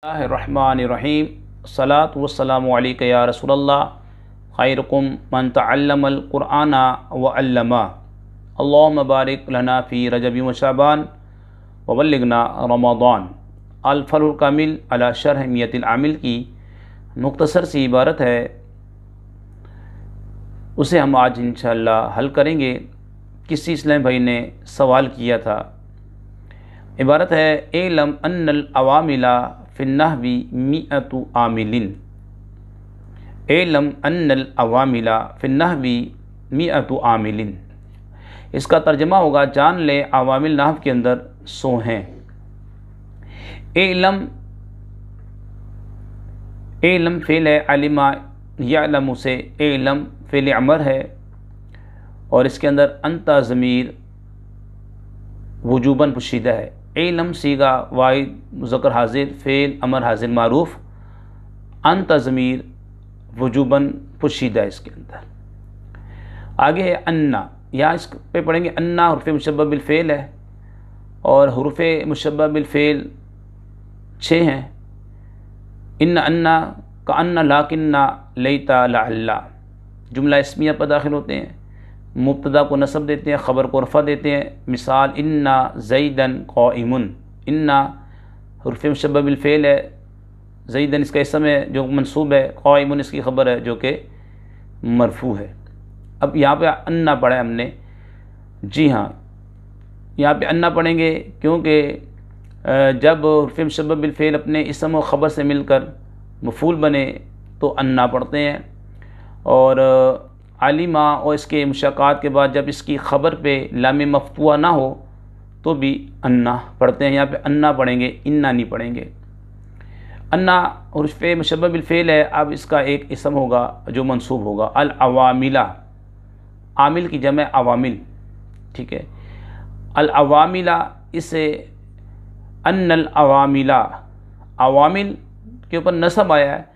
बिस्मिल्लाहिर्रहमानिर्रहीम सलातु वस्सलामु अलैका या रसूलल्लाह खैरुकुम मन तअल्लमल क़ुरआना व अल्लमा अल्लाहुम्मा बारिक लना फ़ी रजबी व शअबान व बल्लिगना रमज़ान। अल फलुल कामिल अला शरह नियतिल आमिल की मुख्तसर सी इबारत है, उसे हम आज इंशाअल्लाह हल करेंगे। किसी इस्लामी भाई ने सवाल किया था। इबारत है एलम अन्नल अवामिला फ़िन्नहवी मिअतु आमिलिन। एलम अन्नल अवामिला फ़िन्नहवी मिअतु आमिलिन। इसका तर्जमा होगा जान ले अवामिल नहव के अंदर 100 हैं। एलम फ़ेल है, अलिमा यअलमु से एलम फ़ेल अमर है और इसके अंदर अंता ज़मीर वजूबन पुशीदा है। एलम सीगा वाहिद मुज़क्कर हाजिर फ़ेल अमर हाजिर मारूफ, अंता ज़मीर वजूबन पुशीदा है इसके अंदर। आगे है अन्ना, यहाँ इस पे पढ़ेंगे अन्ना हुर्फ़े मुशब्बह बिल फ़ेल है और हुर्फ़े मुशब्बह बिल फ़ेल 6 हैं। इन्ना अन्ना का अन्ना लाकिन्ना लैता लअल्ला जुमला इस्मिया पर दाखिल होते हैं। मुब्तदा को नसब देते हैं, ख़बर को रफ़ा देते हैं। मिसाल इन्ना ज़ैदन क़ाइमुन। इन्ना हुर्फ़े मुशब्बह बिल फ़ेल है, ज़ैदन इसका इसम है जो मंसूब है, क़ाइमुन इसकी ख़बर है जो कि मरफ़ू है। अब यहाँ पे अन्ना पढ़ा है हमने। जी हाँ, यहाँ पे अन्ना पढ़ेंगे क्योंकि जब हुर्फ़े मुशब्बह बिल फ़ेल अपने इसम और ख़बर से मिलकर मफ़ूल बने तो अन्ना पढ़ते हैं। और आलिमा और इसके मुशक्कात के बाद जब इसकी ख़बर पे लाम मफ़तूहा ना हो तो भी अन्ना पढ़ते हैं। यहाँ पे अन्ना पढ़ेंगे, इन्ना नहीं पढ़ेंगे। अन्ना हुर्फ़े मुशब्बह बिल फ़ेल है, अब इसका एक इसम होगा जो मंसूब होगा। अल अवामिला, आमिल की जमे अवामिल, ठीक है। अल अवामिला, इसे अन्नल अवामिला, अवामिल के ऊपर नसब आया है।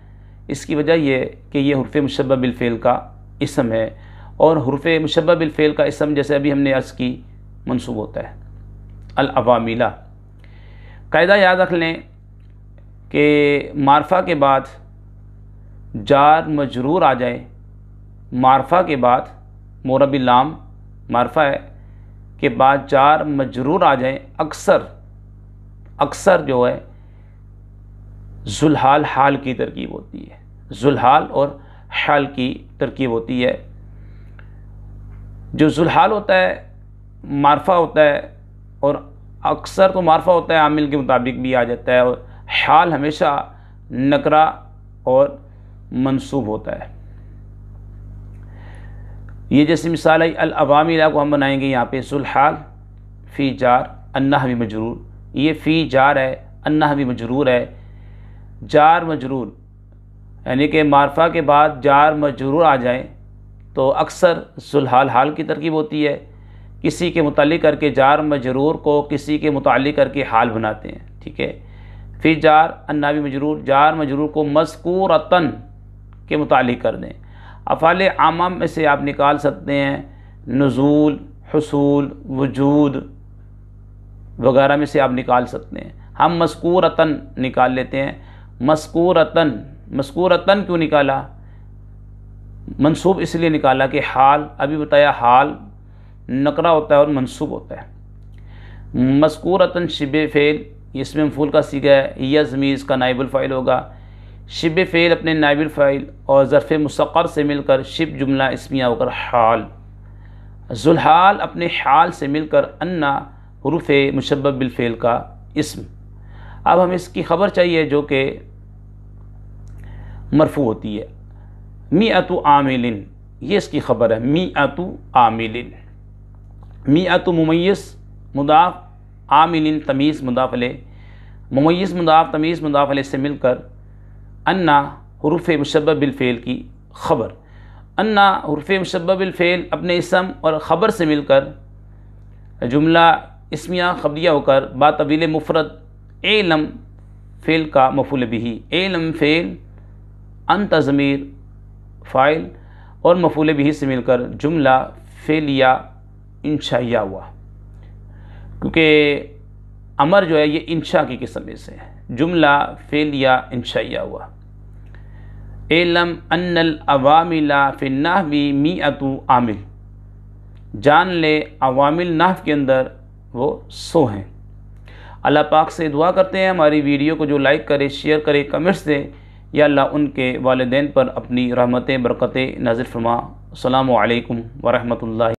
इसकी वजह यह कि ये हुर्फ़े मुशब्बह बिल फ़ेल का इसम है और हुर्फ़े मुशब्बह बिल फ़ेल का इसम जैसे अभी हमने अर्ज़ की मंसूब होता है। अल अवामिला, कायदा याद रख लें कि मारफ़ा के बाद जार मजरूर आ जाए। मारफ़ा के बाद मोरबिल लाम मारफ़ा है के बाद जार मजरूर आ जाए, अक्सर जो है ज़ुलहाल हाल की तरकीब होती है। ज़ुलहाल और हाल की तरकीब होती है। जो ज़ुलहाल होता है मारफ़ा होता है और अक्सर तो मारफ़ा होता है, आमिल के मुताबिक भी आ जाता है, और हाल हमेशा नकरा और मंसूब होता है। ये जैसी मिसाल है अल अवामिला को हम बनाएंगे यहाँ पे ज़ुलहाल फ़ी जार अन्नहवी मजरूर। ये फ़ी जार है, अन्नहवी मजरूर है। जार मजरूर यानी कि मारफ़ा के बाद जार मजरूर आ जाए तो अक्सर ज़ुलहाल हाल की तरकीब होती है। किसी के मुताल्लिक़ करके जार मजरूर को किसी के मुताल्लिक़ करके हाल बनाते हैं, ठीक है। फिर जार अन्नावी मजरूर, जार मजरूर को मज़कूरतन के मुताल्लिक़ कर दें। अफ़ाल आमा में से आप निकाल सकते हैं नुज़ूल, हुसूल, वजूद वगैरह में से आप निकाल सकते हैं। हम मज़कूरतन निकाल लेते हैं। मज़कूरतन क्यों निकाला? मंसूब इसलिए निकाला कि हाल, अभी बताया हाल नकरा होता है और मंसूब होता है। मज़कूरतन शिबे फ़ेल, इसमें मफ़ूल का सीगा है, या ज़मीर इसका नाइबुल फ़ाइल होगा। शिबे फ़ेल अपने नाइबुल फ़ाइल और ज़र्फ़े मुसक़्क़र से मिलकर शिब जुमला इस्मिया होकर हाल। ज़ुलहाल अपने हाल से मिलकर अन्ना हुरूफ़े मुशब्बह बिल फ़ेल का इस्म। अब हमें इसकी ख़बर चाहिए जो कि मरफ़ू होती है। मिअतु आमिलिन, ये इसकी ख़बर है। मिअतु आमिलिन, मिअतु मुमय्यिज़ मुदाफ़, आमिलिन तमीज़ मुदाफ़ अलैह। मुमय्यिज़ मुदाफ़ तमीज़ मुदाफ़ अलैह से मिलकर अन्ना हुरूफ़े मुशब्बह बिल फ़ेल की ख़बर। अन्ना हुरूफ़े मुशब्बह बिल फ़ेल अपने इसम और ख़बर से मिलकर जुमला इस्मिया ख़बरिया होकर बातवील मुफ़रद एलम फ़ेल का मफ़ूल बिही। एलम फ़ेल अंत ज़मीर फ़ाइल और मफ़ूल बिही से मिलकर जुमला फ़ेलिया इंशाइया हुआ, क्योंकि अमर जो है ये इंशा की किस्म में से है। जुमला फेलिया इंशाइया हुआ। एलम अन्नल अवामिला फिन नहवी मिअतु आमिल, जान ले अवामिल नहव के अंदर वो 100 हैं। अल्लाह पाक से दुआ करते हैं हमारी वीडियो को जो लाइक करे, शेयर करे, कमेंट्स दे, या अल्लाह उनके वालिदैन पर अपनी रहमतें बरकतें नाज़िल फरमा। अस्सलामु अलैकुम व रहमतुल्लाहि।